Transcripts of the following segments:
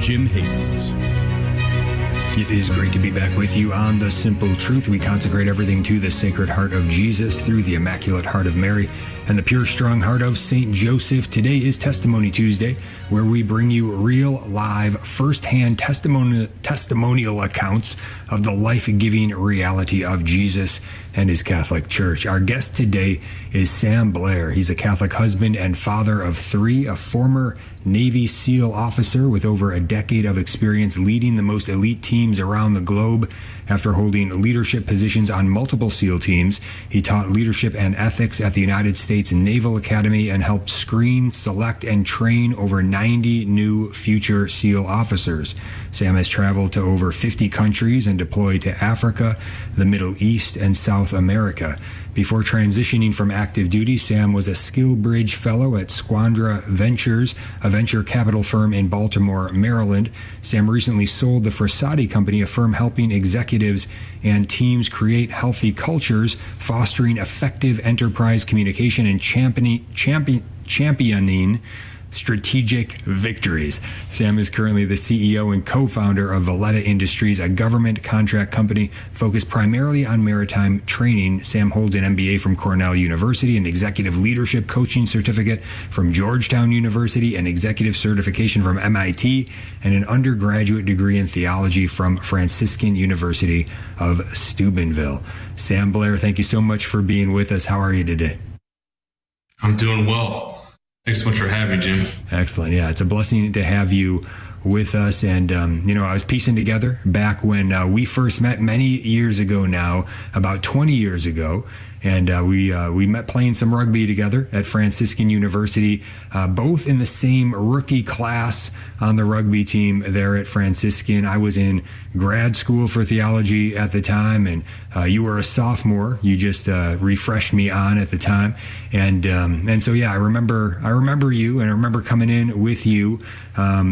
Jim Hayes. It is great to be back with you on The Simple Truth. We consecrate everything to the Sacred Heart of Jesus through the Immaculate Heart of Mary and the Pure Strong Heart of St. Joseph. Today is Testimony Tuesday, where we bring you real, live, first-hand testimonial accounts of the life-giving reality of Jesus and his Catholic Church. Our guest today is Sam Blair. He's a Catholic husband and father of three, a former Navy SEAL officer with over a decade of experience leading the most elite teams around the globe. After holding leadership positions on multiple SEAL teams, he taught leadership and ethics at the United States Naval Academy and helped screen, select, and train over 90 new future SEAL officers. Sam has traveled to over 50 countries and deployed to Africa, the Middle East, and South America. Before transitioning from active duty, Sam was a SkillBridge Fellow at Squandra Ventures, a venture capital firm in Baltimore, Maryland. Sam recently sold the Frassati Company, a firm helping executives and teams create healthy cultures, fostering effective enterprise communication, and championing strategic victories. Sam is currently the CEO and co-founder of Valletta Industries, a government contract company focused primarily on maritime training. Sam holds an MBA from Cornell University, an executive leadership coaching certificate from Georgetown University, an executive certification from MIT, and an undergraduate degree in theology from Franciscan University of Steubenville. Sam Blair, thank you so much for being with us. How are you today? I'm doing well. Thanks so much for having me, Jim. Excellent. Yeah, it's a blessing to have you with us. And, I was piecing together back when we first met many years ago now, about 20 years ago. And we met playing some rugby together at Franciscan University, both in the same rookie class on the rugby team there at Franciscan. I was in grad school for theology at the time, and you were a sophomore. You just refreshed me on at the time, and so yeah, I remember you, and I remember coming in with you, I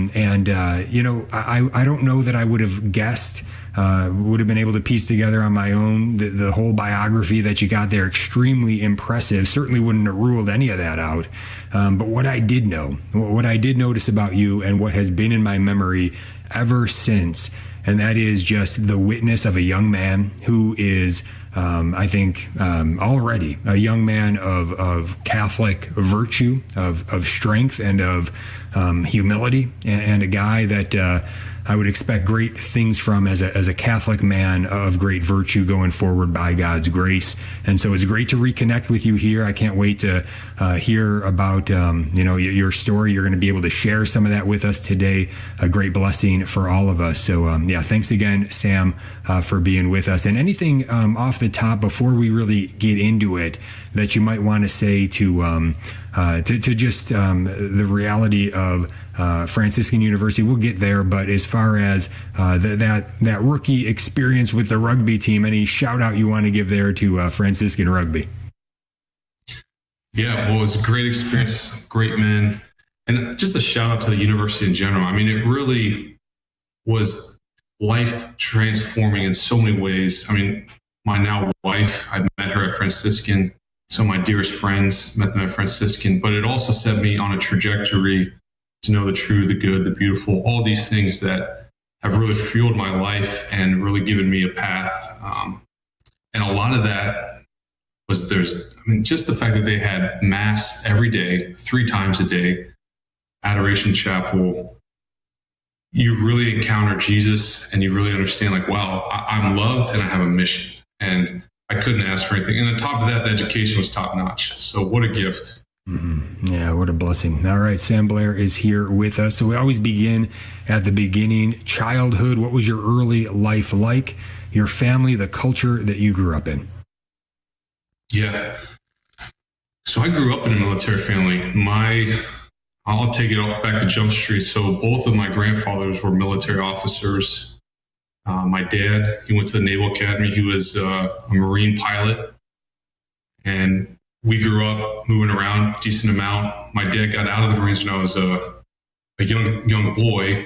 don't know that I would have guessed. Would have been able to piece together on my own the whole biography that you got there. Extremely impressive. Certainly wouldn't have ruled any of that out. But what I did notice about you, and what has been in my memory ever since, and that is just the witness of a young man who is, I think, already a young man of Catholic virtue, of strength, and of humility, and a guy that I would expect great things from as a Catholic man of great virtue going forward by God's grace. And so it's great to reconnect with you here. I can't wait to hear about your story. You're going to be able to share some of that with us today. A great blessing for all of us. So thanks again, Sam, for being with us. And anything off the top before we really get into it that you might want to say to just the reality of Franciscan University. We'll get there, but as far as that rookie experience with the rugby team, any shout out you want to give there to Franciscan Rugby? Yeah, well, it was a great experience, great men, and just a shout out to the university in general. I mean, it really was life transforming in so many ways. I mean, my now wife, I met her at Franciscan. So my dearest friends met them at Franciscan, but it also set me on a trajectory to know the true, the good, the beautiful, all these things that have really fueled my life and really given me a path. And a lot of that was just the fact that they had mass every day, 3 times a day, Adoration Chapel. You really encounter Jesus, and you really understand, like, wow, I'm loved and I have a mission. And I couldn't ask for anything. And on top of that, the education was top notch. So what a gift. Mm-hmm. Yeah, what a blessing. All right, Sam Blair is here with us. So we always begin at the beginning. Childhood, what was your early life like? Your family, the culture that you grew up in? Yeah. So I grew up in a military family. I'll take it all back to Jump Street. So both of my grandfathers were military officers. My dad, he went to the Naval Academy. He was a Marine pilot. And we grew up moving around a decent amount. My dad got out of the Marines when I was a young boy,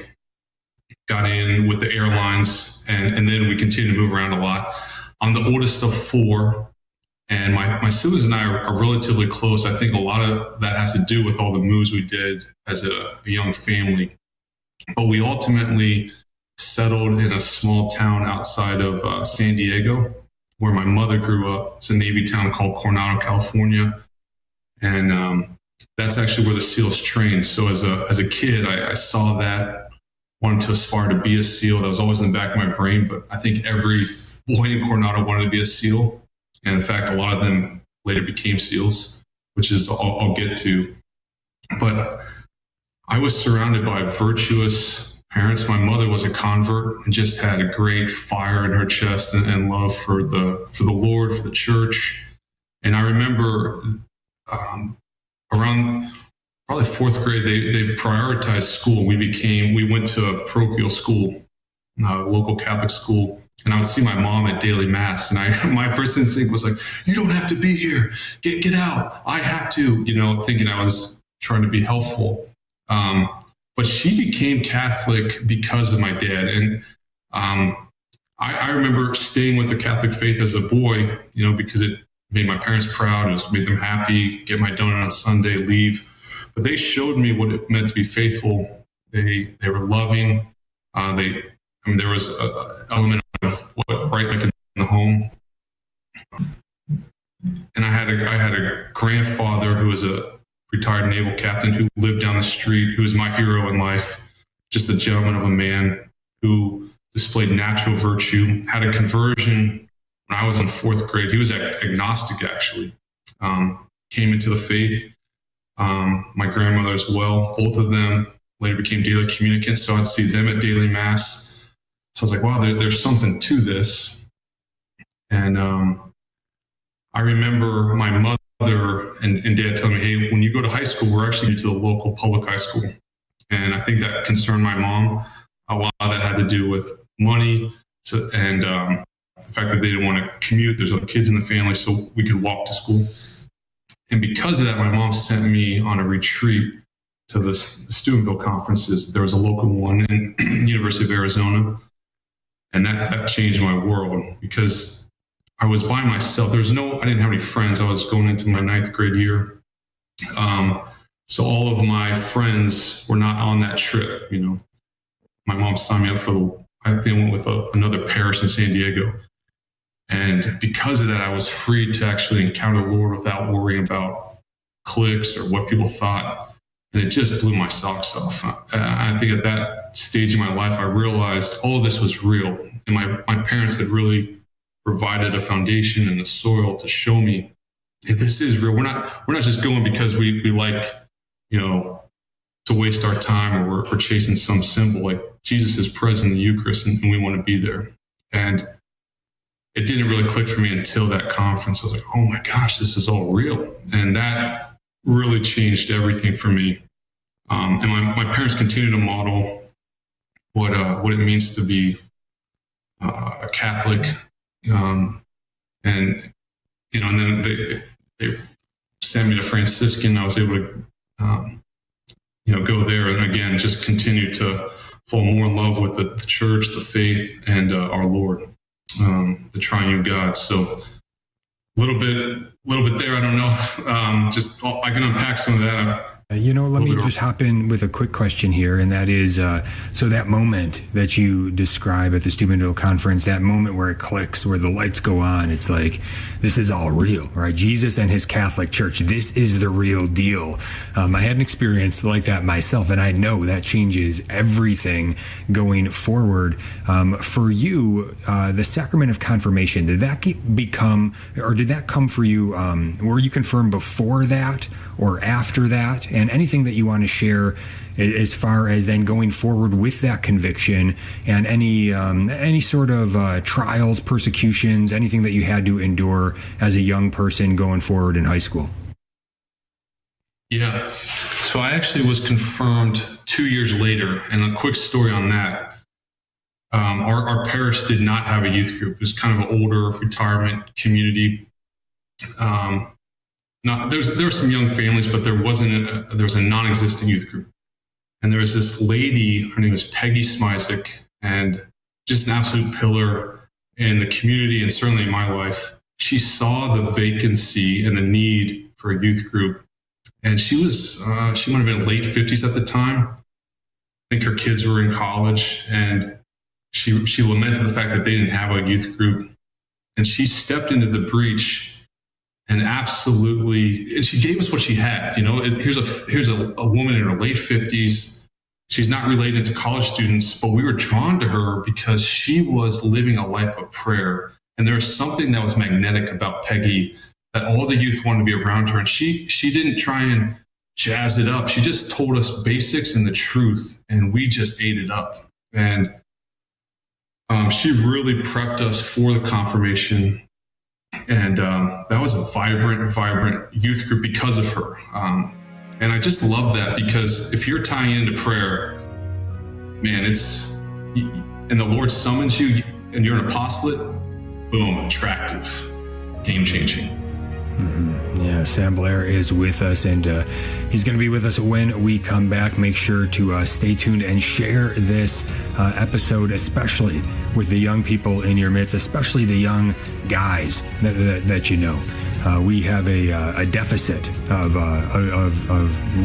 got in with the airlines, and then we continued to move around a lot. I'm the oldest of 4, and my siblings and I are relatively close. I think a lot of that has to do with all the moves we did as a young family. But we ultimately settled in a small town outside of San Diego, where my mother grew up. It's a Navy town called Coronado, California. And that's actually where the SEALs trained. So as a kid, I saw that, wanted to aspire to be a SEAL. That was always in the back of my brain. But I think every boy in Coronado wanted to be a SEAL. And in fact, a lot of them later became SEALs, which is I'll get to. But I was surrounded by virtuous parents. My mother was a convert and just had a great fire in her chest and love for the Lord, for the church. And I remember around probably fourth grade, they prioritized school. We went to a parochial school, a local Catholic school, and I would see my mom at daily mass. And my first instinct was like, "You don't have to be here. Get out. I have to," thinking I was trying to be helpful. But she became Catholic because of my dad. And I remember staying with the Catholic faith as a boy, because it made my parents proud. It made them happy, get my donut on Sunday, leave. But they showed me what it meant to be faithful. They were loving. There was an element of what right like in the home. And I had a grandfather who was a retired naval captain who lived down the street, who was my hero in life, just a gentleman of a man who displayed natural virtue, had a conversion when I was in fourth grade. He was agnostic, actually. Came into the faith. My grandmother as well. Both of them later became daily communicants, so I'd see them at daily mass. So I was like, wow, there's something to this. And I remember my mother and dad telling me, hey, when you go to high school, we're actually going to the local public high school. And I think that concerned my mom. A lot of that had to do with money and the fact that they didn't want to commute. There's other kids in the family, so we could walk to school. And because of that, my mom sent me on a retreat to the Steubenville conferences. There was a local one in University of Arizona. And that changed my world because I was by myself. I didn't have any friends. I was going into my 9th grade year. So all of my friends were not on that trip. My mom signed me up I think I went with another parish in San Diego. And because of that, I was free to actually encounter the Lord without worrying about cliques or what people thought. And it just blew my socks off. I think at that stage in my life, I realized all of this was real. And my parents had really provided a foundation and a soil to show me, hey, this is real. We're not just going because we like, to waste our time or we're chasing some symbol. Like Jesus is present in the Eucharist and we want to be there. And it didn't really click for me until that conference. I was like, oh my gosh, this is all real. And that really changed everything for me. And my parents continue to model what it means to be a Catholic. And then they sent me to Franciscan. I was able to, go there and again, just continue to fall more in love with the church, the faith, and our Lord, the triune God. So a little bit there. I don't know. I can unpack some of that. Let me just hop in with a quick question here, and that is, so that moment that you describe at the Steubenville conference, that moment where it clicks, where the lights go on, it's like, this is all real, right? Jesus and his Catholic Church, this is the real deal. I had an experience like that myself, and I know that changes everything going forward. For you, the sacrament of confirmation, did that come for you, were you confirmed before that or after that? And anything that you want to share as far as then going forward with that conviction and any sort of trials, persecutions, anything that you had to endure as a young person going forward in high school? Yeah. So I actually was confirmed 2 years later. And a quick story on that. Our parish did not have a youth group. It was kind of an older retirement community. There were some young families, but there was a non-existent youth group. And there was this lady, her name was Peggy Smizek, and just an absolute pillar in the community and certainly in my life. She saw the vacancy and the need for a youth group. And she might have been late 50s at the time. I think her kids were in college, and she lamented the fact that they didn't have a youth group. And she stepped into the breach and she gave us what she had. Here's a woman in her late 50s. She's not related to college students, but we were drawn to her because she was living a life of prayer. And there was something that was magnetic about Peggy, that all the youth wanted to be around her. And she didn't try and jazz it up. She just told us basics and the truth, and we just ate it up. And she really prepped us for the confirmation. And that was a vibrant youth group because of her. And I just love that, because if you're tying into prayer, man, and the Lord summons you and you're an apostolate, boom, attractive, game-changing. Mm-hmm. Yeah, Sam Blair is with us, and he's going to be with us when we come back. Make sure to stay tuned and share this episode, especially with the young people in your midst, especially the young guys that you know. We have a deficit of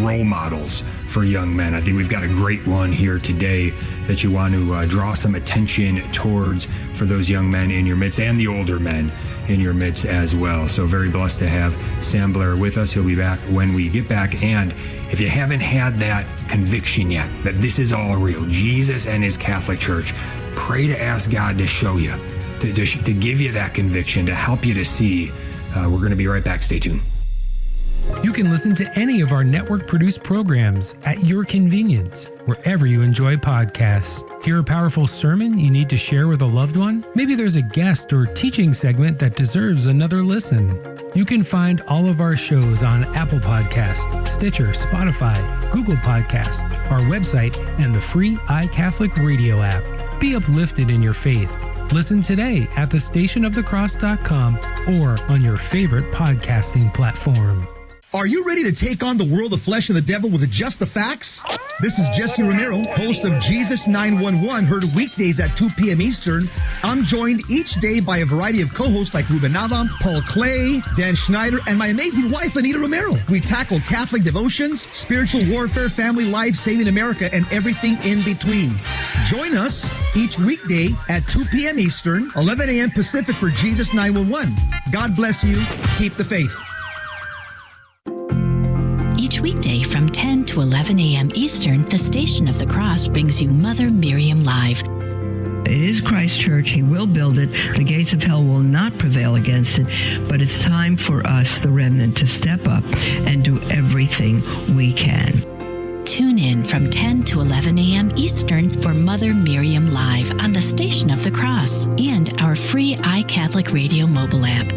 role models for young men. I think we've got a great one here today that you want to draw some attention towards for those young men in your midst and the older men in your midst as well. So very blessed to have Sam Blair with us. He'll be back when we get back. And if you haven't had that conviction yet, that this is all real, Jesus and his Catholic Church, pray to ask God to show you, to give you that conviction, to help you to see. We're going to be right back. Stay tuned. You can listen to any of our network-produced programs at your convenience, wherever you enjoy podcasts. Hear a powerful sermon you need to share with a loved one? Maybe there's a guest or teaching segment that deserves another listen. You can find all of our shows on Apple Podcasts, Stitcher, Spotify, Google Podcasts, our website, and the free iCatholic Radio app. Be uplifted in your faith. Listen today at thestationofthecross.com or on your favorite podcasting platform. Are you ready to take on the world of flesh and the devil with just the facts? This is Jesse Romero, host of Jesus 911, heard weekdays at 2 p.m. Eastern. I'm joined each day by a variety of co-hosts like Ruben Nava, Paul Clay, Dan Schneider, and my amazing wife, Anita Romero. We tackle Catholic devotions, spiritual warfare, family life, saving America, and everything in between. Join us each weekday at 2 p.m. Eastern, 11 a.m. Pacific for Jesus 911. God bless you. Keep the faith. Each weekday from 10 to 11 a.m. Eastern, the Station of the Cross brings you Mother Miriam Live. It is Christ's church. He will build it. The gates of hell will not prevail against it. But it's time for us, the remnant, to step up and do everything we can. Tune in from 10 to 11 a.m. Eastern for Mother Miriam Live on the Station of the Cross and our free iCatholic Radio mobile app.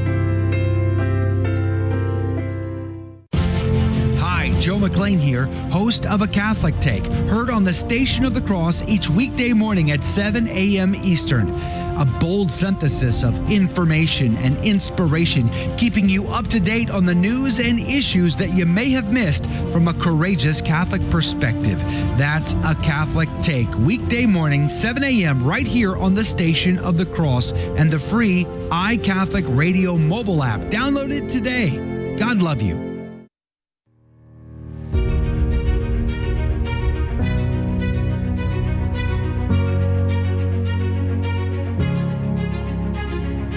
Joe McLean here, host of A Catholic Take, heard on the Station of the Cross each weekday morning at 7 a.m. Eastern. A bold synthesis of information and inspiration, keeping you up to date on the news and issues that you may have missed from a courageous Catholic perspective. That's A Catholic Take, weekday morning, 7 a.m. right here on the Station of the Cross and the free iCatholic Radio mobile app. Download it today. God love you.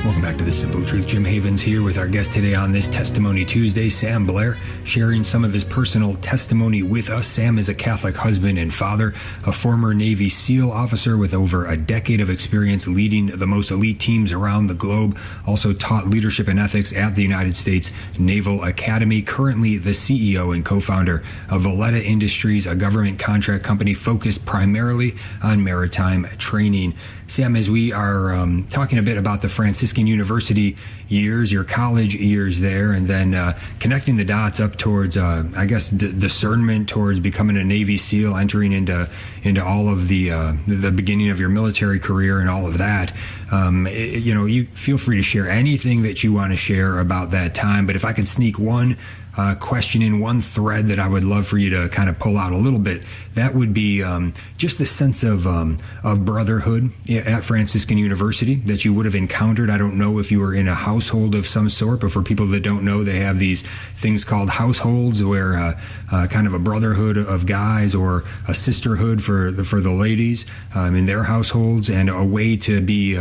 Welcome back to The Simple Truth. Jim Havens here with our guest today on this Testimony Tuesday, Sam Blair, sharing some of his personal testimony with us. Sam is a Catholic husband and father, a former Navy SEAL officer with over a decade of experience leading the most elite teams around the globe, also taught leadership and ethics at the United States Naval Academy, currently the CEO and co-founder of Valletta Industries, a government contract company focused primarily on maritime training. Sam, as we are talking a bit about the Franciscan University years, your college years there, and then connecting the dots up towards, discernment towards becoming a Navy SEAL, entering into all of the beginning of your military career and all of that. You feel free to share anything that you want to share about that time. But if I could sneak one question in one thread that I would love for you to kind of pull out a little bit, that would be just the sense of brotherhood at Franciscan University that you would have encountered. I don't know if you were in a household of some sort, but for people that don't know, they have these things called households where kind of a brotherhood of guys or a sisterhood for the ladies in their households, and a way to be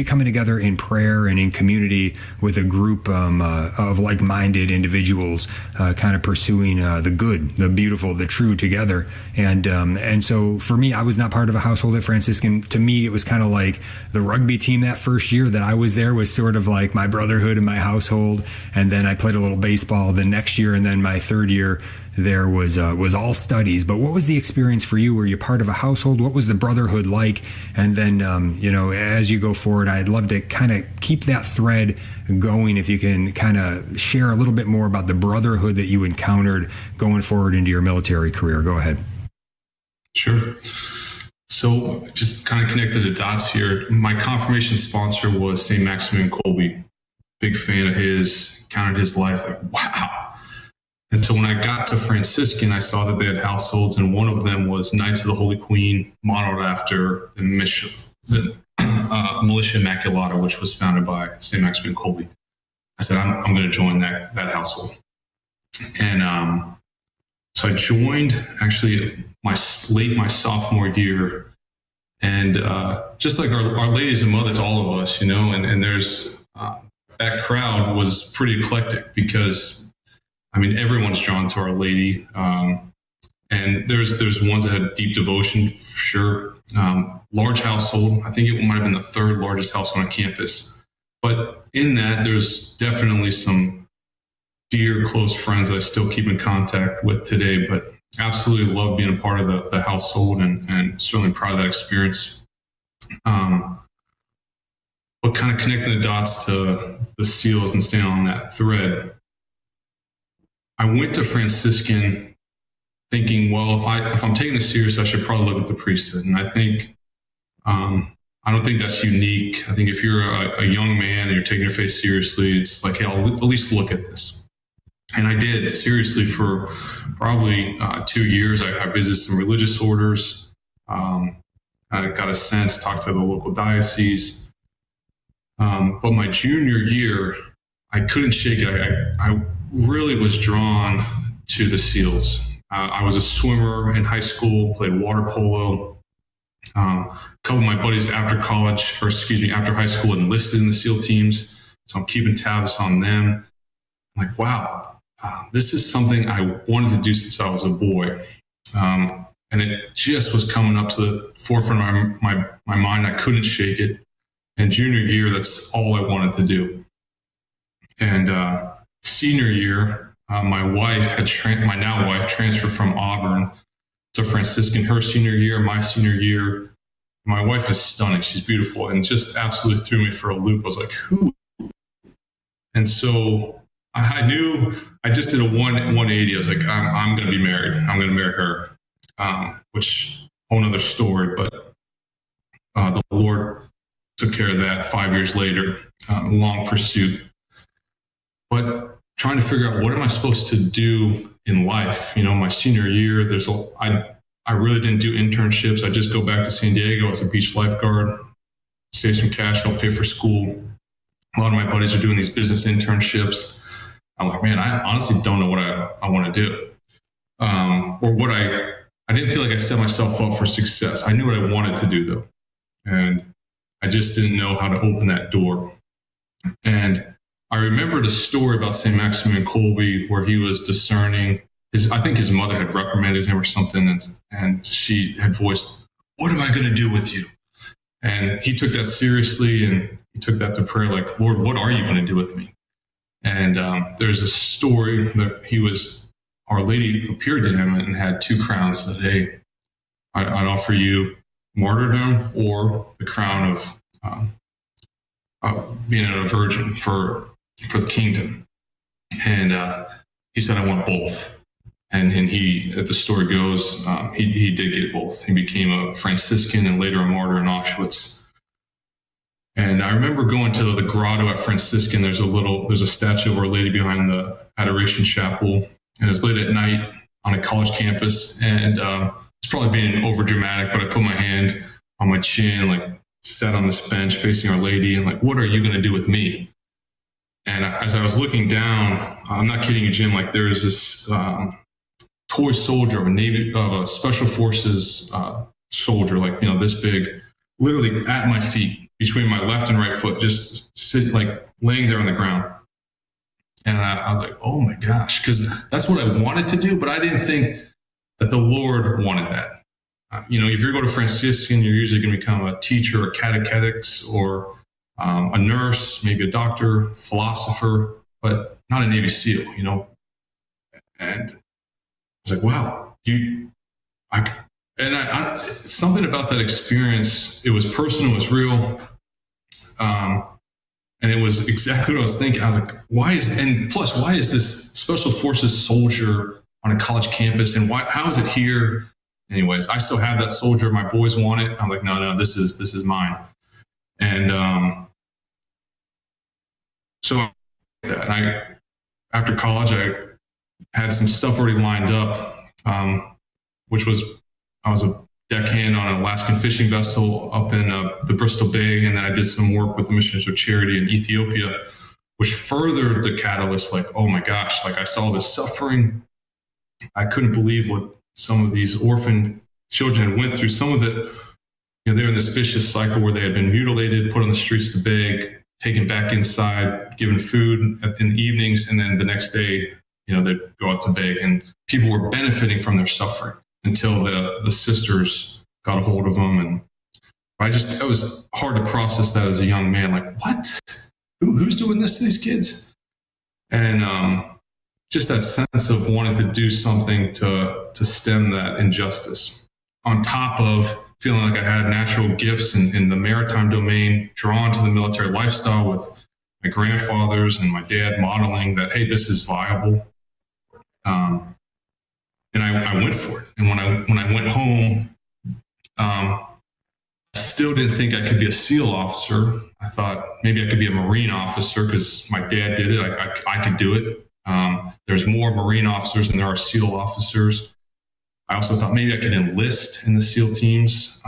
coming together in prayer and in community with a group of like-minded individuals, kind of pursuing the good, the beautiful, the true together. And so for me, I was not part of a household at Franciscan. To me, it was kind of like the rugby team that first year that I was there was sort of like my brotherhood in my household. And then I played a little baseball the next year, and then my third year there was all studies. But what was the experience for you? Were you part of a household? What was the brotherhood like? And then, as you go forward, I'd love to kind of keep that thread going. If you can kind of share a little bit more about the brotherhood that you encountered going forward into your military career. Go ahead. Sure. So just kind of connected the dots here. My confirmation sponsor was St. Maximilian Kolbe. Big fan of his, counted his life, like, wow. And so when I got to Franciscan, I saw that they had households, and one of them was Knights of the Holy Queen, modeled after the Militia Immaculata, which was founded by St. Maximilian Kolbe. I said, I'm going to join that household. And so I joined actually my sophomore year. And just like our ladies and mother to all of us, and there's that crowd was pretty eclectic because, everyone's drawn to Our Lady. And there's ones that had deep devotion, for sure. Large household. I think it might have been the third largest household on campus. But in that, there's definitely some dear, close friends that I still keep in contact with today. But absolutely love being a part of the household, and certainly proud of that experience. But kind of connecting the dots to the SEALs and staying on that thread, I went to Franciscan thinking, well, if I'm taking this serious, I should probably look at the priesthood. And I think, I don't think that's unique. I think if you're a young man and you're taking your faith seriously, it's like, hey, I'll at least look at this. And I did seriously for probably 2 years. I visited some religious orders. I got a sense, talked to the local diocese. But my junior year, I couldn't shake it. I really was drawn to the SEALs. I was a swimmer in high school, played water polo. A couple of my buddies after high school enlisted in the SEAL teams. So I'm keeping tabs on them. I'm like, wow, this is something I wanted to do since I was a boy. And it just was coming up to the forefront of my mind. I couldn't shake it. And junior year, that's all I wanted to do. And senior year, my now wife transferred from Auburn to Franciscan her senior year. My senior year, my wife is stunning. She's beautiful, and just absolutely threw me for a loop. I was like, who? And so I knew I just did a 180. I was like, I'm going to be married. I'm going to marry her, which whole nother story. But the Lord took care of that 5 years later, long pursuit. But trying to figure out what am I supposed to do in life? My senior year, I really didn't do internships. I just go back to San Diego as a beach lifeguard, save some cash, don't pay for school. A lot of my buddies are doing these business internships. I'm like, man, I honestly don't know what I want to do. Or what I didn't feel like I set myself up for success. I knew what I wanted to do though. And I just didn't know how to open that door. And I remembered a story about St. Maximilian Kolbe where he was discerning. I think his mother had reprimanded him or something, and she had voiced, what am I going to do with you? And he took that seriously, and he took that to prayer, like, Lord, what are you going to do with me? And there's a story that Our Lady appeared to him and had 2 crowns, said, hey, I'd offer you martyrdom or the crown of being a virgin for the kingdom. And he said, I want both. And he, as the story goes, he did get both. He became a Franciscan and later a martyr in Auschwitz. And I remember going to the grotto at Franciscan. There's a statue of Our Lady behind the Adoration Chapel. And it was late at night on a college campus. And it's probably being over dramatic, but I put my hand on my chin, like sat on this bench facing Our Lady, and like, what are you going to do with me? And as I was looking down, I'm not kidding you, Jim, like there is this toy soldier of a special forces soldier, like, this big, literally at my feet, between my left and right foot, just laying there on the ground. And I was like, oh my gosh, because that's what I wanted to do, but I didn't think that the Lord wanted that. If you go to Franciscan, you're usually going to become a teacher, a catechetics, or a nurse, maybe a doctor, philosopher, but not a Navy SEAL, And I was like, wow, something about that experience, it was personal, it was real. And it was exactly what I was thinking. I was like, why is this special forces soldier on a college campus, and how is it here? Anyways, I still have that soldier. My boys want it. I'm like, no, this is mine. And so after college, I had some stuff already lined up, which was I was a deckhand on an Alaskan fishing vessel up in the Bristol Bay, and then I did some work with the Missions of Charity in Ethiopia, which furthered the catalyst. Like, oh my gosh, like I saw this suffering. I couldn't believe what some of these orphaned children had went through. Some of it, they were in this vicious cycle where they had been mutilated, put on the streets to beg, taken back inside, given food in the evenings, and then the next day, they'd go out to beg, and people were benefiting from their suffering until the sisters got a hold of them. And it was hard to process that as a young man. Like, what? Who's doing this to these kids? And just that sense of wanting to do something to stem that injustice, on top of feeling like I had natural gifts in the maritime domain, drawn to the military lifestyle with my grandfathers and my dad modeling that, hey, this is viable. And I went for it. And when I went home, I still didn't think I could be a SEAL officer. I thought maybe I could be a Marine officer because my dad did it. I could do it. There's more Marine officers than there are SEAL officers. I also thought maybe I could enlist in the SEAL teams.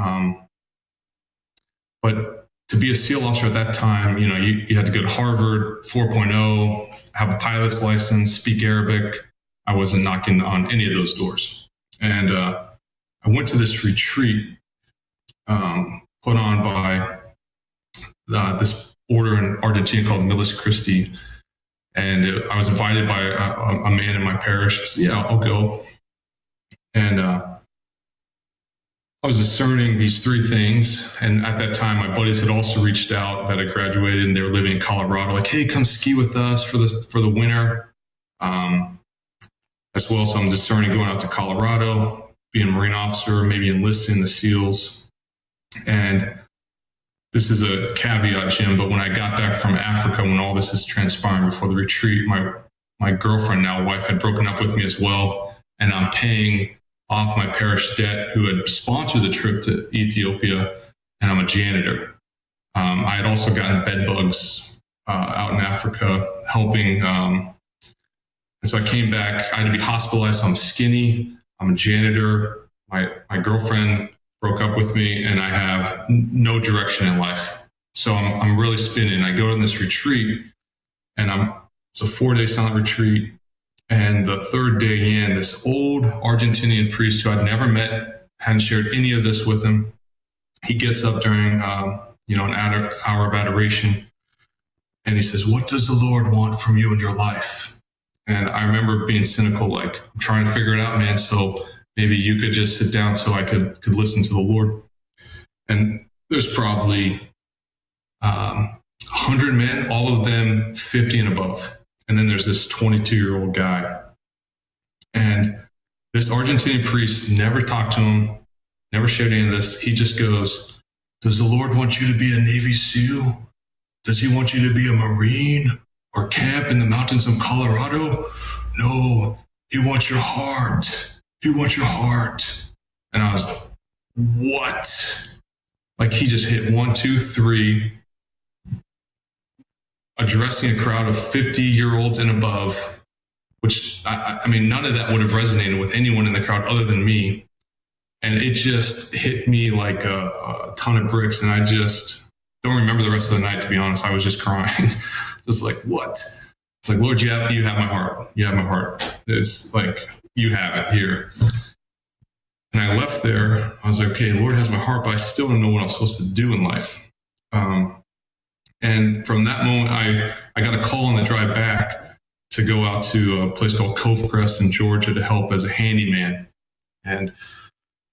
But to be a SEAL officer at that time, you had to go to Harvard 4.0, have a pilot's license, speak Arabic. I wasn't knocking on any of those doors. And I went to this retreat put on by this order in Argentina called Milis Christi. And I was invited by a man in my parish. I said, yeah, I'll go. And I was discerning these three things. And at that time, my buddies had also reached out that I graduated, and they were living in Colorado. Like, hey, come ski with us for the winter. As well, so I'm discerning going out to Colorado, being a Marine officer, maybe enlisting the SEALs. And this is a caveat, Jim, but when I got back from Africa, when all this is transpiring before the retreat, my girlfriend, now wife, had broken up with me as well. And I'm paying off my parish debt, who had sponsored the trip to Ethiopia, and I'm a janitor. I had also gotten bed bugs out in Africa, helping. And so I came back. I had to be hospitalized. So I'm skinny. I'm a janitor. My girlfriend broke up with me, and I have no direction in life. So I'm really spinning. I go on this retreat, and it's a 4-day silent retreat. And the third day in, this old Argentinian priest who I'd never met, hadn't shared any of this with him, he gets up during an hour of adoration, and he says, "What does the Lord want from you in your life?" And I remember being cynical, like, I'm trying to figure it out, man. So maybe you could just sit down so I could listen to the Lord. And there's probably 100 men, all of them 50 and above. And then there's this 22-year-old guy. And this Argentinian priest never talked to him, never shared any of this. He just goes, "Does the Lord want you to be a Navy SEAL? Does he want you to be a Marine or camp in the mountains of Colorado? No, he wants your heart. He wants your heart." And I was like, what? Like, he just hit 1, 2, 3. addressing a crowd of 50-year-olds and above, which, I mean, none of that would have resonated with anyone in the crowd other than me. And it just hit me like a ton of bricks. And I just don't remember the rest of the night, to be honest. I was just crying. Just like, what? It's like, Lord, you have my heart. You have my heart. It's like, you have it here. And I left there. I was like, okay, Lord has my heart, but I still don't know what I'm supposed to do in life. And from that moment, I got a call on the drive back to go out to a place called Cove Crest in Georgia to help as a handyman. And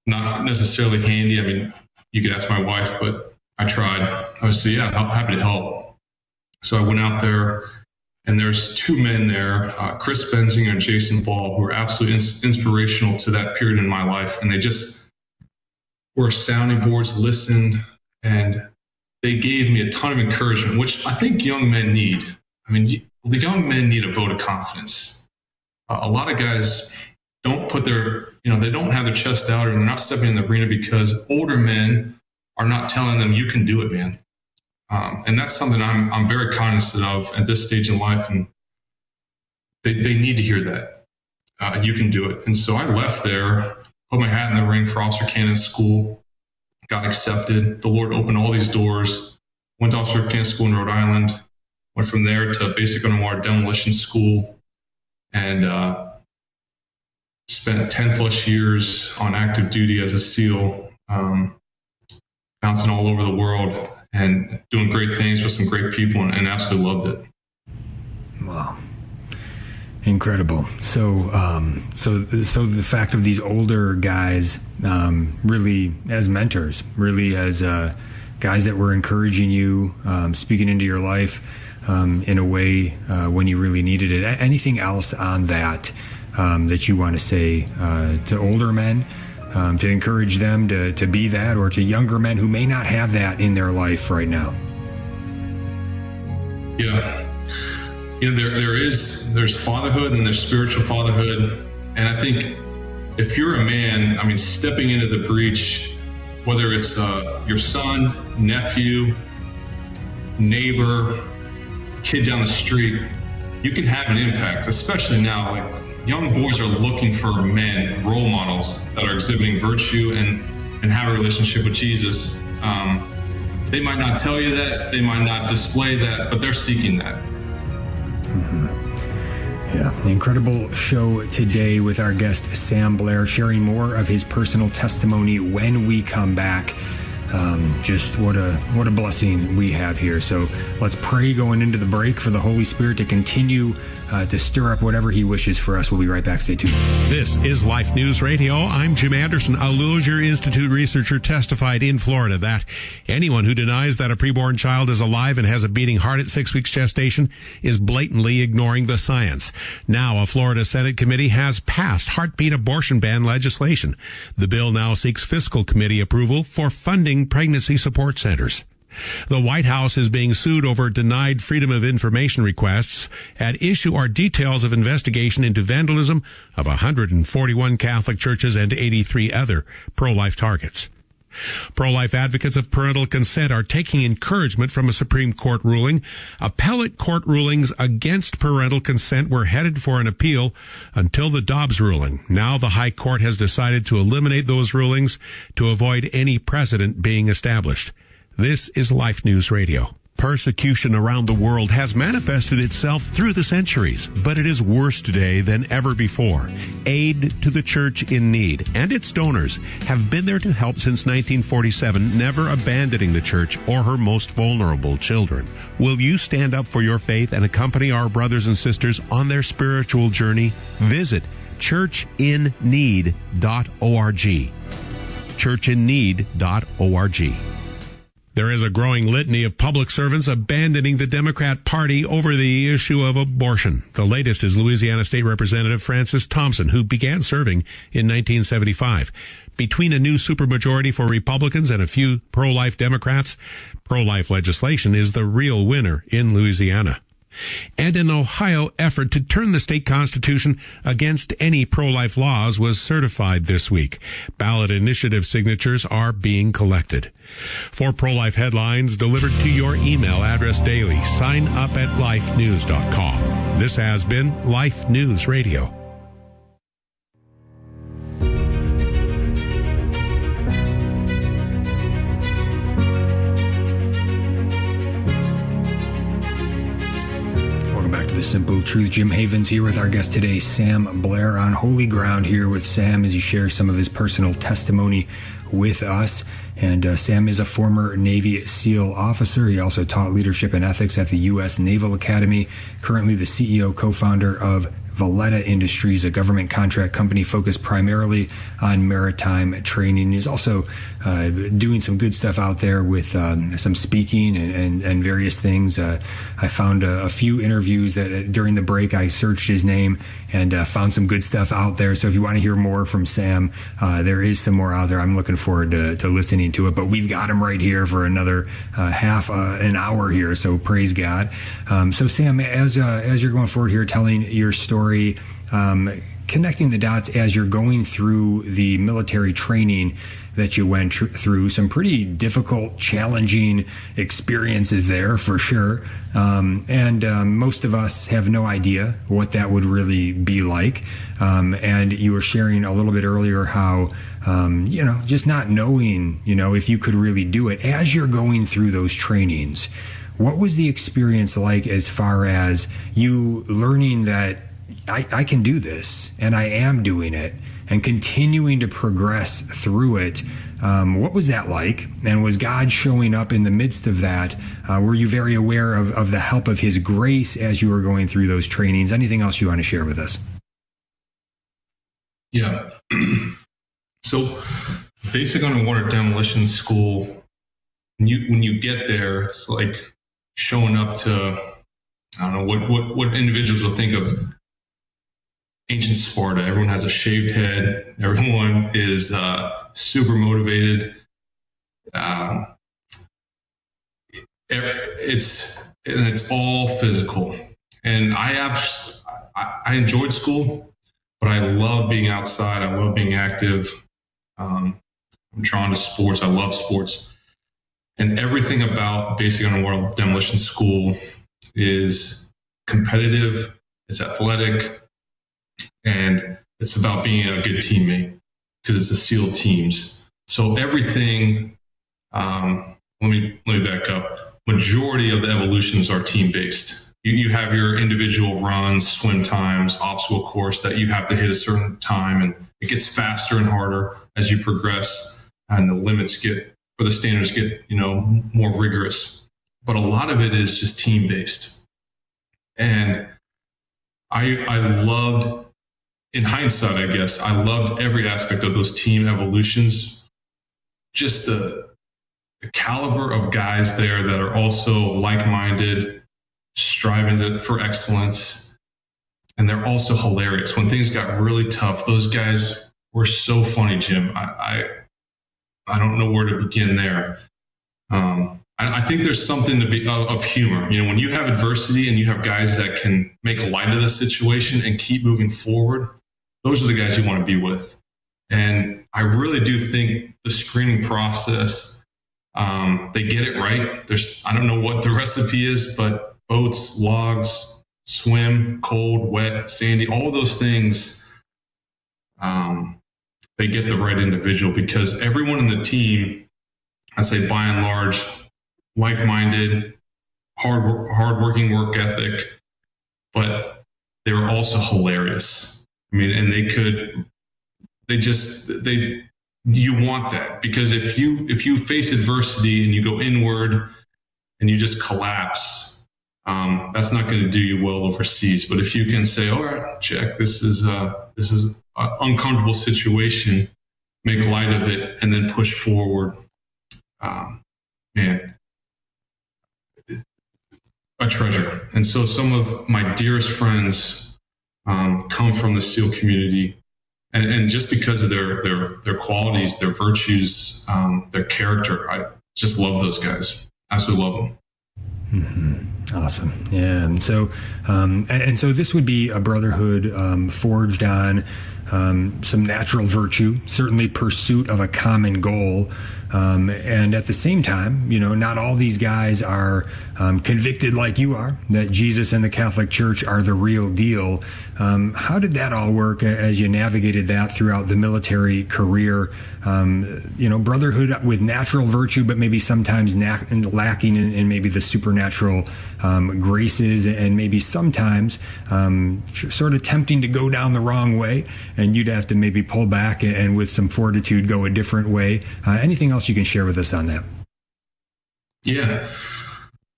not necessarily handy. I mean, you could ask my wife, but I tried. I was yeah, happy to help. So I went out there, and there's two men there, Chris Benzinger and Jason Ball, who were absolutely inspirational to that period in my life. And they just were sounding boards, listened, and they gave me a ton of encouragement, which I think young men need. I mean, the young men need a vote of confidence. A lot of guys don't put their, they don't have their chest out, or they're not stepping in the arena because older men are not telling them, you can do it, man. And that's something I'm very cognizant of at this stage in life. And they need to hear that. You can do it. And so I left there, put my hat in the ring for Officer Cannon School, got accepted. The Lord opened all these doors, went to Officer Cannon School in Rhode Island, went from there to Basic Underwater Demolition School, and spent 10 plus years on active duty as a SEAL, bouncing all over the world and doing great things with some great people, and absolutely loved it. Wow. Incredible. So the fact of these older guys, really as mentors, really as guys that were encouraging you, speaking into your life in a way when you really needed it. Anything else on that that you want to say to older men, to encourage them to be that, or to younger men who may not have that in their life right now? Yeah. There's fatherhood and there's spiritual fatherhood. And I think if you're a man, I mean, stepping into the breach, whether it's your son, nephew, neighbor, kid down the street, you can have an impact, especially now. Like, young boys are looking for men, role models that are exhibiting virtue and have a relationship with Jesus. They might not tell you that, they might not display that, but they're seeking that. Mm-hmm. Yeah, an incredible show today with our guest, Sam Blair, sharing more of his personal testimony when we come back. Just what a blessing we have here. So let's pray going into the break for the Holy Spirit to continue to stir up whatever he wishes for us. We'll be right back. Stay tuned. This is Life News Radio. I'm Jim Anderson. A Luger Institute researcher testified in Florida that anyone who denies that a preborn child is alive and has a beating heart at 6 weeks gestation is blatantly ignoring the science. Now, a Florida Senate committee has passed heartbeat abortion ban legislation. The bill now seeks fiscal committee approval for funding pregnancy support centers. The White House is being sued over denied Freedom of Information requests. At issue are details of investigation into vandalism of 141 Catholic churches and 83 other pro-life targets. Pro-life advocates of parental consent are taking encouragement from a Supreme Court ruling. Appellate court rulings against parental consent were headed for an appeal until the Dobbs ruling. Now the High Court has decided to eliminate those rulings to avoid any precedent being established. This is Life News Radio. Persecution around the world has manifested itself through the centuries, but it is worse today than ever before. Aid to the Church in Need and its donors have been there to help since 1947, never abandoning the Church or her most vulnerable children. Will you stand up for your faith and accompany our brothers and sisters on their spiritual journey? Visit churchinneed.org. churchinneed.org. There is a growing litany of public servants abandoning the Democrat Party over the issue of abortion. The latest is Louisiana State Representative Francis Thompson, who began serving in 1975. Between a new supermajority for Republicans and a few pro-life Democrats, pro-life legislation is the real winner in Louisiana. And an Ohio effort to turn the state constitution against any pro-life laws was certified this week. Ballot initiative signatures are being collected. For pro-life headlines delivered to your email address daily, sign up at lifenews.com. This has been Life News Radio. The Simple Truth. Jim Havens here with our guest today, Sam Blair, on Holy Ground here with Sam as he shares some of his personal testimony with us. And Sam is a former Navy SEAL officer. He also taught leadership and ethics at the U.S. Naval Academy, currently the CEO, co-founder of Valletta Industries, a government contract company focused primarily on maritime training. He's also doing some good stuff out there with some speaking and various things. I found a few interviews that during the break I searched his name and found some good stuff out there. So if you want to hear more from Sam, there is some more out there. I'm looking forward to listening to it. But we've got him right here for another half an hour here. So praise God. So Sam, as you're going forward here, telling your story, connecting the dots as you're going through the military training that you went through, some pretty difficult, challenging experiences there for sure. And most of us have no idea what that would really be like. And you were sharing a little bit earlier how, just not knowing, if you could really do it as you're going through those trainings. What was the experience like as far as you learning that I can do this and I am doing it and continuing to progress through it? What was that like? And was God showing up in the midst of that? Were you very aware of the help of His grace as you were going through those trainings? Anything else you want to share with us? Yeah. So basic underwater demolition school, when you get there, it's like showing up to, I don't know, what individuals will think of ancient Sparta. Everyone has a shaved head. Everyone is super motivated. It's all physical. And I enjoyed school, but I love being outside. I love being active. I'm drawn to sports. I love sports. And everything about basic underwater demolition school is competitive. It's athletic. And it's about being a good teammate because it's a SEAL teams. So everything, let me back up. Majority of the evolutions are team-based. You have your individual runs, swim times, obstacle course that you have to hit a certain time, and it gets faster and harder as you progress, and the limits the standards get, more rigorous. But a lot of it is just team-based. And I loved, in hindsight, I guess, I loved every aspect of those team evolutions. Just the caliber of guys there that are also like-minded, striving for excellence. And they're also hilarious. When things got really tough, those guys were so funny, Jim. I don't know where to begin there. I think there's something to be of humor. When you have adversity and you have guys that can make light of the situation and keep moving forward, those are the guys you want to be with. And I really do think the screening process, they get it right. I don't know what the recipe is, but boats, logs, swim, cold, wet, sandy, all those things, they get the right individual because everyone in the team, I'd say by and large, like-minded, hard-working work ethic, but they were also hilarious. I mean, and you want that because if you face adversity and you go inward and you just collapse, that's not going to do you well overseas. But if you can say, all right, check, this is an uncomfortable situation, make light of it, and then push forward, man, a treasure. And so some of my dearest friends come from the SEAL community, and just because of their qualities, their virtues, their character, I just love those guys. Absolutely love them. Awesome. Yeah. And so, so this would be a brotherhood forged on some natural virtue, certainly pursuit of a common goal. And at the same time, not all these guys are convicted like you are, that Jesus and the Catholic Church are the real deal. How did that all work as you navigated that throughout the military career? Brotherhood with natural virtue, but maybe sometimes lacking in maybe the supernatural graces, and maybe sometimes sort of tempting to go down the wrong way, and you'd have to maybe pull back and with some fortitude go a different way. Anything else you can share with us on that? Yeah.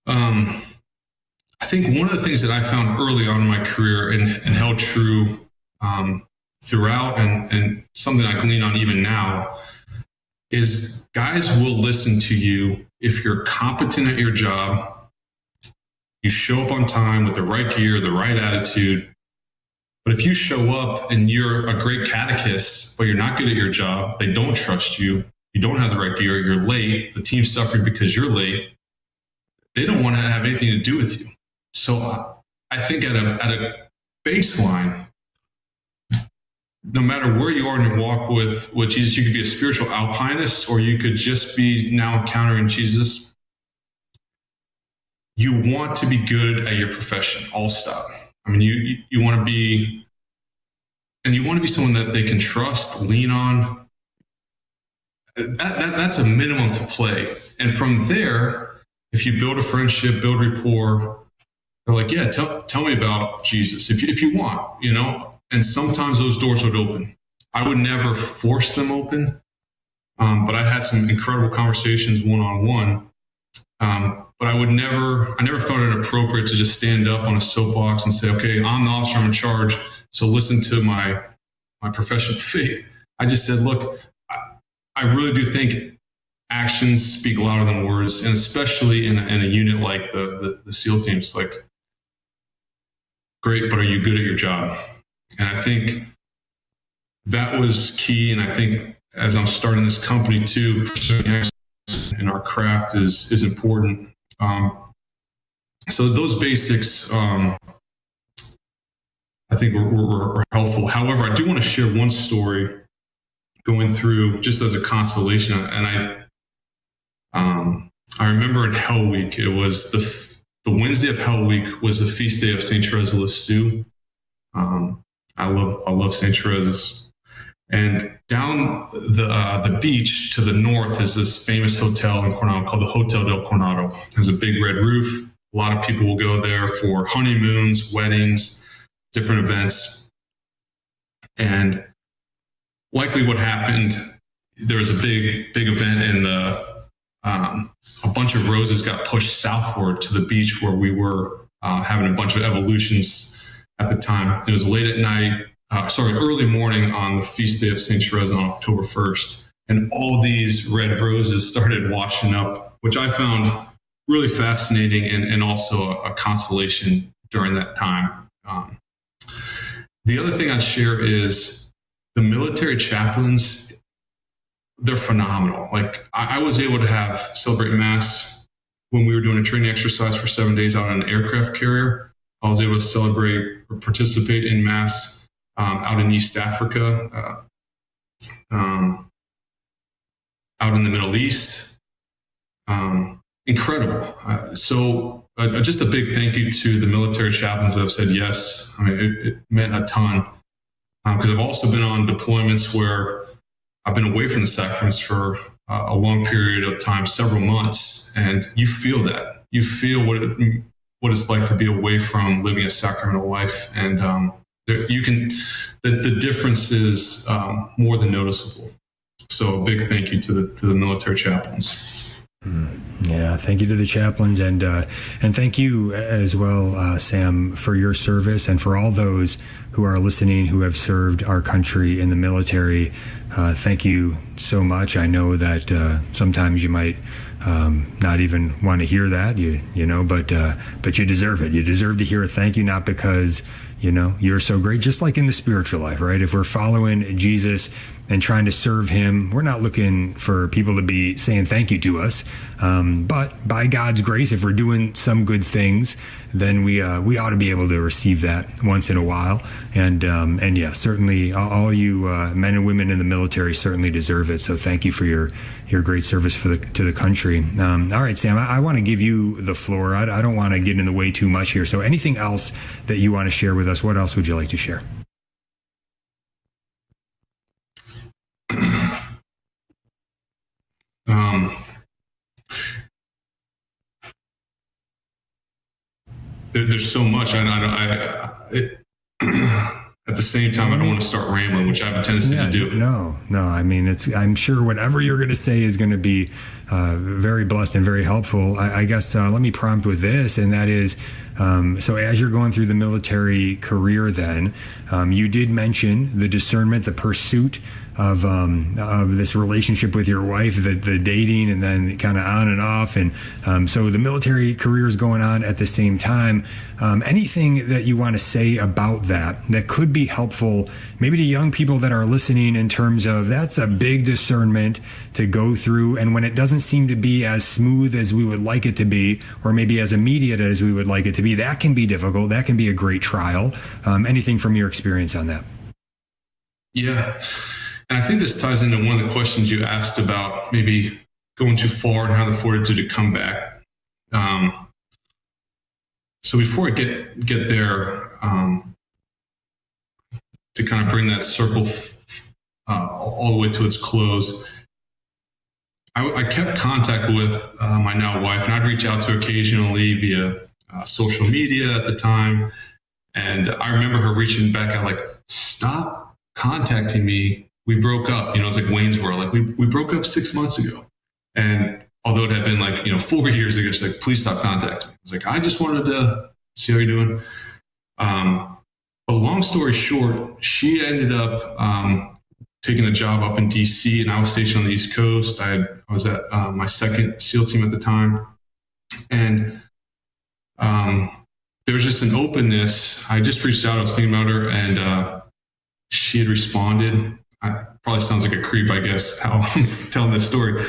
I think one of the things that I found early on in my career and held true throughout, and something I glean on even now, is guys will listen to you if you're competent at your job, you show up on time with the right gear, the right attitude. But if you show up and you're a great catechist, but you're not good at your job, they don't trust you, you don't have the right gear, you're late, the team's suffering because you're late, they don't want to have anything to do with you. So I think at a baseline, no matter where you are in your walk with Jesus, you could be a spiritual alpinist, or you could just be now encountering Jesus. You want to be good at your profession, all stop. I mean, you want to be, and you want to be someone that they can trust, lean on. That's a minimum to play. And from there, if you build a friendship, build rapport, they're like, yeah, tell me about Jesus if you want, And sometimes those doors would open. I would never force them open, but I had some incredible conversations one-on-one. But I never felt it appropriate to just stand up on a soapbox and say, okay, I'm the officer, I'm in charge, so listen to my profession of faith. I just said, look, I really do think actions speak louder than words, and especially in a unit like the SEAL teams. Like, great, but are you good at your job? And I think that was key. And I think as I'm starting this company too, pursuing in our craft is important. So those basics, I think were helpful. However, I do want to share one story going through just as a consolation. And I remember in Hell Week, it was the Wednesday of Hell Week was the feast day of St. Therese of Lisieux. I love St. Therese. And down the beach to the north is this famous hotel in Coronado called the Hotel del Coronado. It has a big red roof. A lot of people will go there for honeymoons, weddings, different events. And likely what happened, there was a big event, and a bunch of roses got pushed southward to the beach where we were having a bunch of evolutions at the time. It was late at night, early morning on the feast day of St. Therese on October 1st. And all these red roses started washing up, which I found really fascinating and also a consolation during that time. The other thing I'd share is the military chaplains, they're phenomenal. Like I was able to celebrate Mass when we were doing a training exercise for 7 days out on an aircraft carrier. I was able to celebrate or participate in Mass out in East Africa, out in the Middle East. Incredible. So just a big thank you to the military chaplains that have said yes. I mean, it meant a ton. Because I've also been on deployments where I've been away from the sacraments for a long period of time, several months, and you feel that. You feel what it's like to be away from living a sacramental life, and the difference is more than noticeable. So a big thank you to the military chaplains. Yeah, thank you to the chaplains, and thank you as well, Sam, for your service, and for all those who are listening who have served our country in the military. Thank you so much. I know that sometimes you might not even want to hear that, but you deserve it. You deserve to hear a thank you, not because you're so great, just like in the spiritual life, right? If we're following Jesus and trying to serve him. We're not looking for people to be saying thank you to us. But by God's grace, if we're doing some good things, then we ought to be able to receive that once in a while. And yeah, certainly all you men and women in the military certainly deserve it. So thank you for your great service to the country. All right, Sam, I want to give you the floor. I don't want to get in the way too much here. So anything else that you want to share with us? What else would you like to share? There's so much. At the same time, I don't want to start rambling, which I have a tendency to do. No. I mean, I'm sure whatever you're going to say is going to be very blessed and very helpful. I guess let me prompt with this, and that is, so as you're going through the military career, then you did mention the discernment, the pursuit of this relationship with your wife, the dating, and then kind of on and off. And so the military career is going on at the same time. Anything that you want to say about that could be helpful, maybe to young people that are listening, in terms of that's a big discernment to go through. And when it doesn't seem to be as smooth as we would like it to be, or maybe as immediate as we would like it to be, that can be difficult. That can be a great trial. Anything from your experience on that? Yeah. And I think this ties into one of the questions you asked about maybe going too far and having the fortitude to come back. So before I get there, to kind of bring that circle all the way to its close, I kept contact with my now wife, and I'd reach out to her occasionally via social media at the time. And I remember her reaching back out like, "Stop contacting me. We broke up." It's like Wayne's World. Like we broke up 6 months ago. And although it had been 4 years ago, she's like, "Please stop contacting me." I was like, "I just wanted to see how you're doing." But long story short, she ended up taking a job up in DC, and I was stationed on the East Coast. I was at my second SEAL team at the time. And there was just an openness. I just reached out. I was thinking about her, and she had responded. Probably sounds like a creep, I guess, how I'm telling this story.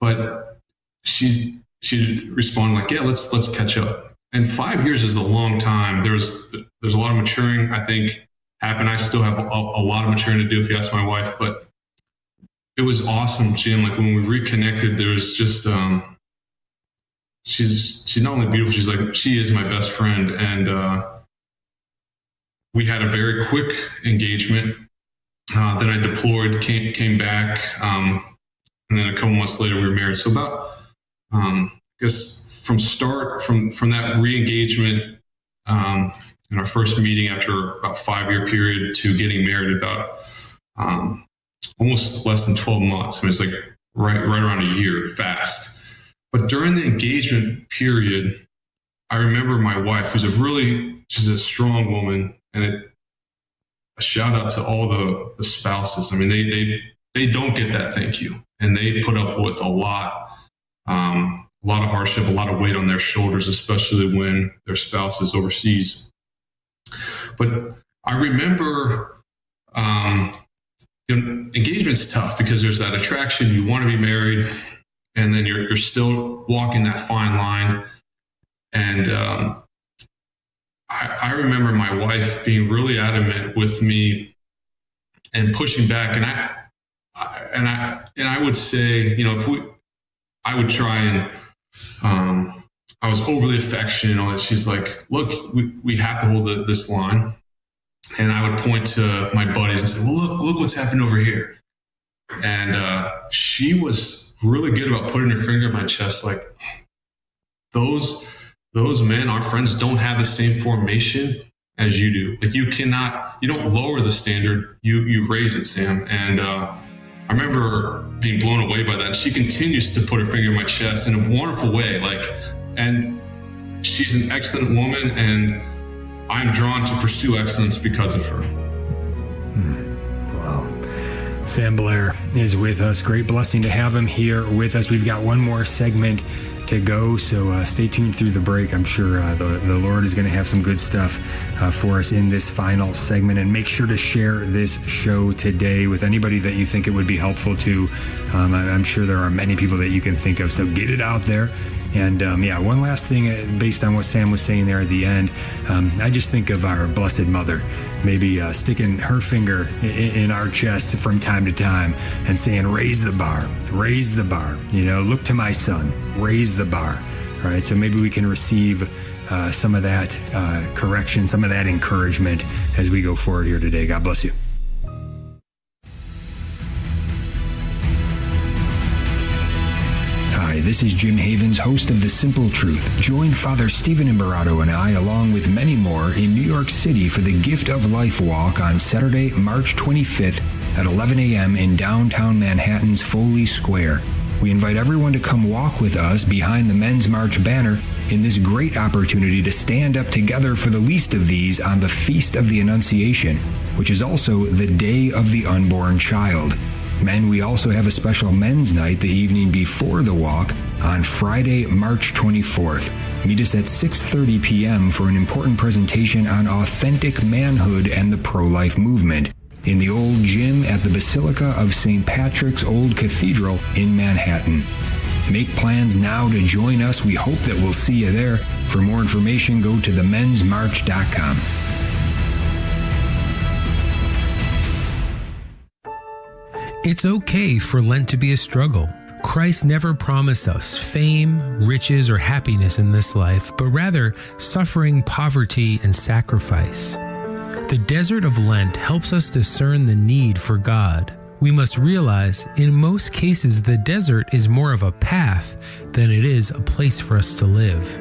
But she responded like, "Yeah, let's catch up." And 5 years is a long time. There's a lot of maturing, I think, happened. I still have a lot of maturing to do, if you ask my wife. But it was awesome, Jim. Like when we reconnected, there was just she's not only beautiful, she is my best friend. And we had a very quick engagement. Then I deployed, came back, and then a couple months later we were married. So about, I guess from that re-engagement, in our first meeting after about 5-year period to getting married about almost less than 12 months. I mean, it's like right around a year, fast. But during the engagement period, I remember my wife, she's a strong woman, and a shout out to all the spouses. I mean, they don't get that thank you, and they put up with a lot of hardship, a lot of weight on their shoulders, especially when their spouse is overseas. But I remember, engagement's tough because there's that attraction. You want to be married, and then you're still walking that fine line. And I remember my wife being really adamant with me and pushing back. And I would say, I would try and, I was overly affectionate and all that. She's like, "Look, we have to hold this line." And I would point to my buddies and say, "Well, look what's happened over here." And she was really good about putting her finger in my chest, like, those men, our friends, don't have the same formation as you do. Like you don't lower the standard, you raise it, Sam. And I remember being blown away by that. She continues to put her finger in my chest in a wonderful way. And she's an excellent woman, and I'm drawn to pursue excellence because of her. Wow. Sam Blair is with us. Great blessing to have him here with us. We've got one more segment to go. So stay tuned through the break. I'm sure the Lord is going to have some good stuff for us in this final segment. And make sure to share this show today with anybody that you think it would be helpful to. I'm sure there are many people that you can think of. So get it out there. And one last thing based on what Sam was saying there at the end, I just think of our Blessed Mother, maybe sticking her finger in our chest from time to time and saying, raise the bar, look to my son, raise the bar. All right, so maybe we can receive some of that correction, some of that encouragement as we go forward here today. God bless you. Hi, this is Jim Havens, host of The Simple Truth. Join Father Stephen Imbarato and I, along with many more, in New York City for the Gift of Life Walk on Saturday, March 25th at 11 a.m. in downtown Manhattan's Foley Square. We invite everyone to come walk with us behind the Men's March banner in this great opportunity to stand up together for the least of these on the Feast of the Annunciation, which is also the Day of the Unborn Child. Men, we also have a special men's night the evening before the walk on Friday, March 24th. Meet us at 6:30 p.m. for an important presentation on authentic manhood and the pro-life movement in the old gym at the Basilica of St. Patrick's Old Cathedral in Manhattan. Make plans now to join us. We hope that we'll see you there. For more information, go to themensmarch.com. It's okay for Lent to be a struggle. Christ never promised us fame, riches, or happiness in this life, but rather suffering, poverty, and sacrifice. The desert of Lent helps us discern the need for God. We must realize, in most cases, the desert is more of a path than it is a place for us to live.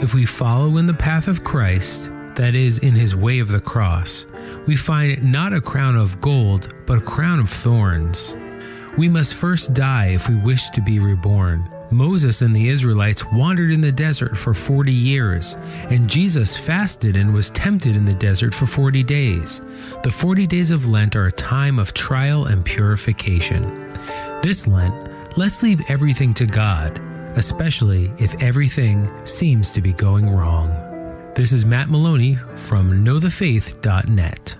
If we follow in the path of Christ, that is, in his way of the cross, we find not a crown of gold, but a crown of thorns. We must first die if we wish to be reborn. Moses and the Israelites wandered in the desert for 40 years, and Jesus fasted and was tempted in the desert for 40 days. The 40 days of Lent are a time of trial and purification. This Lent, let's leave everything to God, especially if everything seems to be going wrong. This is Matt Maloney from knowthefaith.net.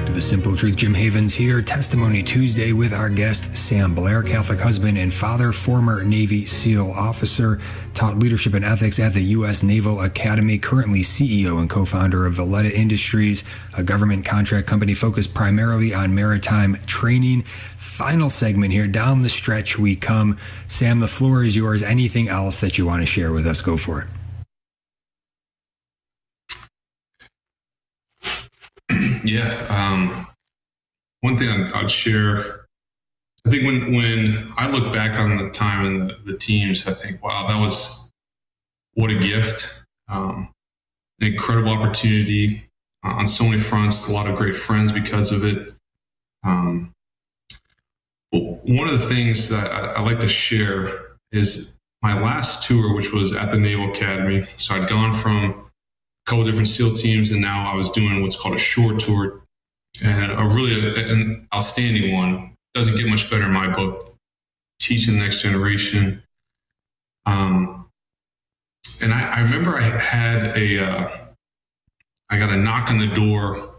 The Simple Truth. Jim Havens here. Testimony Tuesday with our guest, Sam Blair, Catholic husband and father, former Navy SEAL officer, taught leadership and ethics at the U.S. Naval Academy, currently CEO and co-founder of Valletta Industries, a government contract company focused primarily on maritime training. Final segment here. Down the stretch we come. Sam, the floor is yours. Anything else that you want to share with us? Go for it. Yeah. One thing I'd share, I think when I look back on the time and the teams, I think, wow, that was what a gift, an incredible opportunity on so many fronts, a lot of great friends because of it. One of the things that I like to share is my last tour, which was at the Naval Academy. So I'd gone from couple different SEAL teams, and now I was doing what's called a short tour, and an outstanding one. Doesn't get much better in my book. Teaching the next generation. And I remember I had I got a knock on the door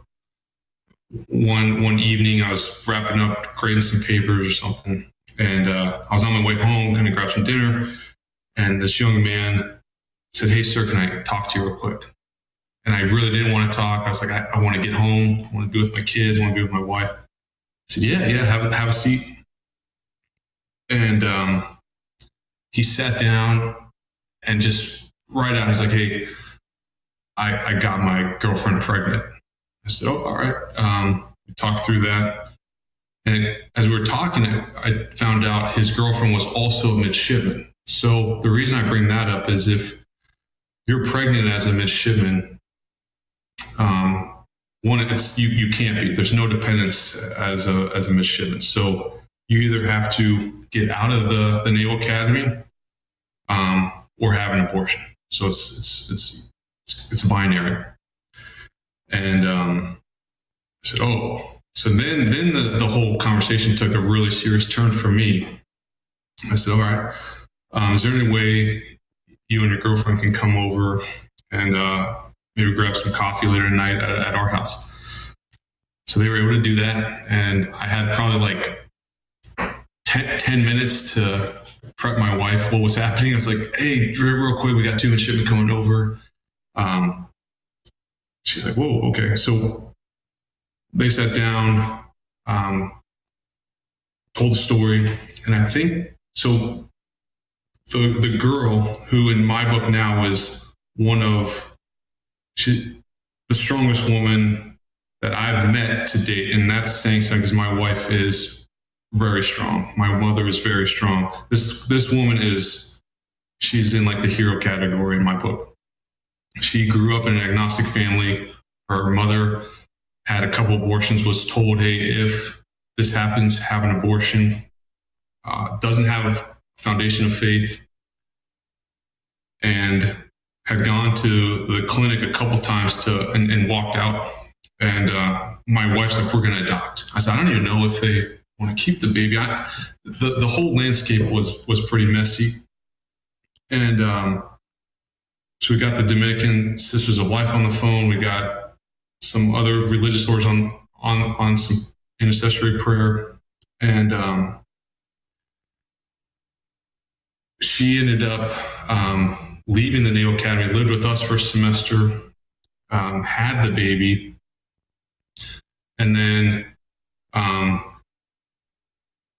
one evening. I was wrapping up, grading some papers or something, and I was on my way home, going to grab some dinner, and this young man said, "Hey, sir, can I talk to you real quick?" And I really didn't want to talk. I was like, I want to get home. I want to be with my kids. I want to be with my wife. I said, yeah, have a seat. And he sat down and just right out, he's like, hey, I got my girlfriend pregnant. I said, oh, all right. We talked through that. And as we were talking, I found out his girlfriend was also a midshipman. So the reason I bring that up is if you're pregnant as a midshipman, one, it's you can't be. There's no dependence as a midshipman. So you either have to get out of the Naval Academy or have an abortion. So it's binary. And I said, oh. So then the whole conversation took a really serious turn for me. I said, all right, is there any way you and your girlfriend can come over and maybe grab some coffee later tonight at our house? So they were able to do that. And I had probably like 10 minutes to prep my wife what was happening. I was like, hey, real quick, we got 2 midshipmen coming over. She's like, whoa, okay. So they sat down, told the story. And I think, so the girl who in my book now is one of the strongest woman that I've met to date. And that's saying something because my wife is very strong. My mother is very strong. This woman she's in like the hero category in my book. She grew up in an agnostic family. Her mother had a couple abortions, was told, hey, if this happens, have an abortion. Doesn't have a foundation of faith, and had gone to the clinic a couple times and walked out. And my wife's like, we're going to adopt. I said, I don't even know if they want to keep the baby. The whole landscape was pretty messy. And so we got the Dominican Sisters of Life on the phone. We got some other religious orders on some intercessory prayer. And she ended up leaving the Naval Academy, lived with us for a semester, had the baby. And then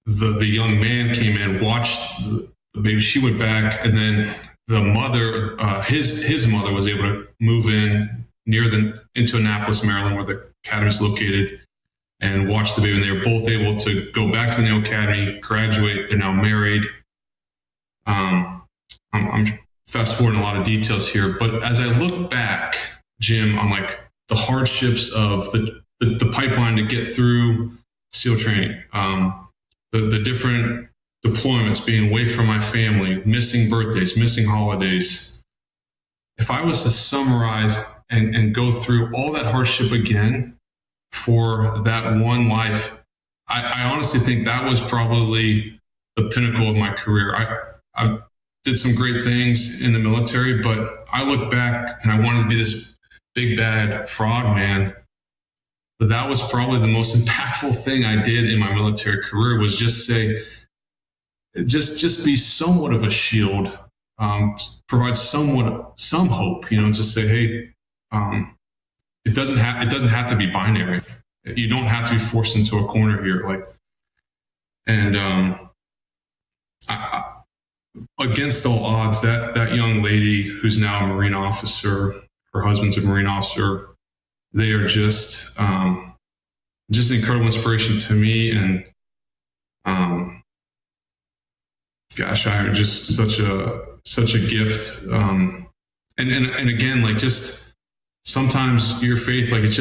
the young man came in, watched the baby. She went back, and then the mother, his mother, was able to move in into Annapolis, Maryland, where the academy is located, and watch the baby. And they were both able to go back to the Naval Academy, graduate. They're now married. I'm fast forwarding a lot of details here, but as I look back, Jim, on like the hardships of the pipeline to get through SEAL training, the different deployments, being away from my family, missing birthdays, missing holidays. If I was to summarize and go through all that hardship again for that one life, I honestly think that was probably the pinnacle of my career. I did some great things in the military, but I look back and I wanted to be this big bad frog man. But that was probably the most impactful thing I did in my military career, was just say, just be somewhat of a shield, provide some hope, just say, hey, it doesn't have to be binary. You don't have to be forced into a corner here. Against all odds, that young lady who's now a Marine officer, her husband's a Marine officer, they are just an incredible inspiration to me. And gosh, I'm just such a gift. And again, like, just sometimes your faith, like, it's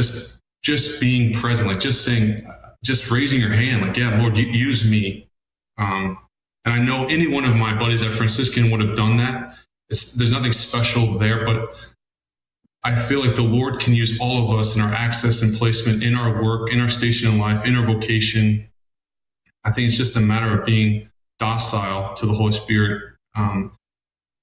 just being present, like just saying, just raising your hand, like, yeah, Lord, use me. And I know any one of my buddies at Franciscan would have done that. There's nothing special there, but I feel like the Lord can use all of us in our access and placement, in our work, in our station in life, in our vocation. I think it's just a matter of being docile to the Holy Spirit, and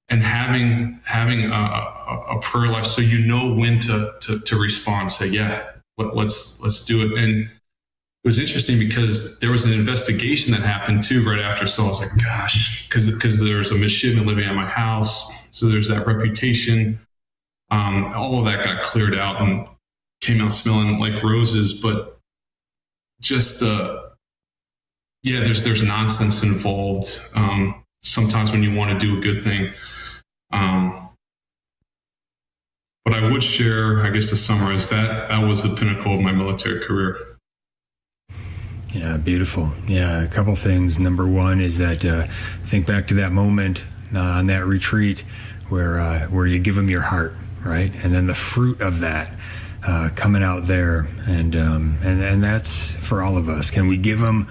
having a prayer life, so you know when to respond. Say, yeah, let's do it. And it was interesting because there was an investigation that happened too right after. So I was like, gosh, because there's a midshipman living at my house, so there's that reputation. All of that got cleared out and came out smelling like roses. But just there's nonsense involved sometimes when you want to do a good thing. But I would share, I guess, to summarize, that was the pinnacle of my military career. Yeah, beautiful. Yeah, a couple things. Number one is that think back to that moment on that retreat where you give them your heart, right? And then the fruit of that coming out there, and that's for all of us. Can we give him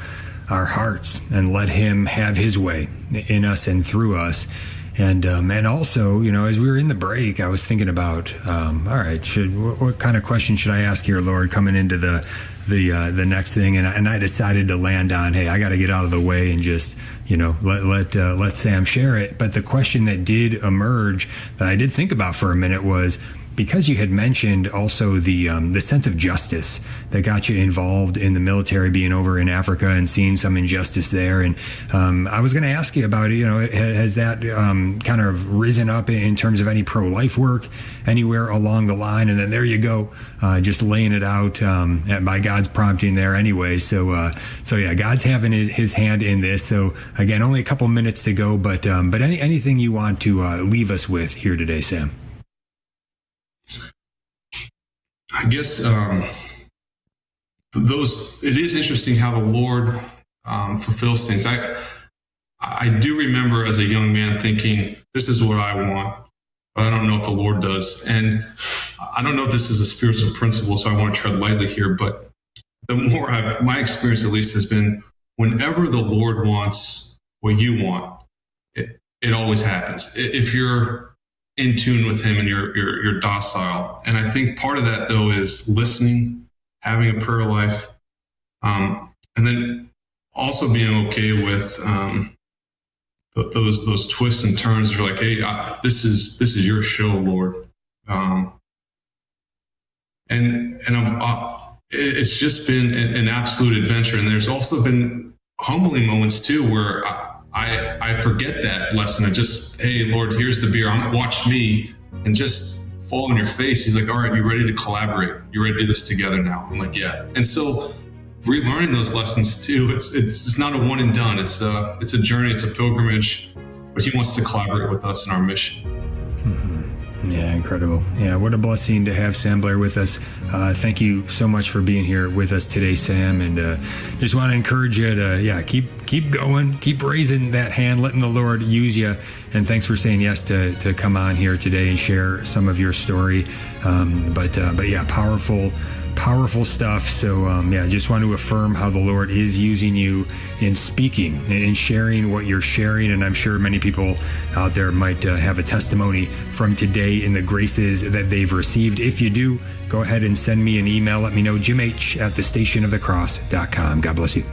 our hearts and let him have his way in us and through us? And also, as we were in the break, I was thinking about, all right, what kind of question should I ask here, Lord, coming into the next thing? And I decided to land on, hey, I got to get out of the way and just, let Sam share it. But the question that did emerge that I did think about for a minute was, because you had mentioned also the sense of justice that got you involved in the military, being over in Africa and seeing some injustice there. And I was going to ask you about it. Has that kind of risen up in terms of any pro-life work anywhere along the line? And then there you go, just laying it out by God's prompting there anyway. So yeah, God's having his hand in this. So again, only a couple minutes to go, but anything you want to leave us with here today, Sam? I guess it is interesting how the Lord fulfills things. I do remember as a young man thinking, this is what I want, but I don't know if the Lord does. And I don't know if this is a spiritual principle, so I want to tread lightly here, but the more my experience at least has been, whenever the Lord wants what you want, it always happens. If you're in tune with him and you're docile. And I think part of that though is listening, having a prayer life, and then also being okay with those twists and turns. You're like, hey, this is your show, Lord, and it's just been an absolute adventure. And there's also been humbling moments too, where I forget that lesson. I just, hey, Lord, here's the beer. Watch me, and just fall on your face. He's like, all right, you ready to collaborate? You ready to do this together now? I'm like, yeah. And so relearning those lessons too, it's not a one and done. It's a journey. It's a pilgrimage, but he wants to collaborate with us in our mission. Yeah, incredible. Yeah, what a blessing to have Sam Blair with us. Thank you so much for being here with us today, Sam. And just want to encourage you to, keep going, keep raising that hand, letting the Lord use you. And thanks for saying yes to come on here today and share some of your story. But yeah, powerful stuff. So just want to affirm how the Lord is using you in speaking and sharing what you're sharing. And I'm sure many people out there might have a testimony from today in the graces that they've received. If you do, go ahead and send me an email. Let me know, jimh@thestationofthecross.com. God bless you.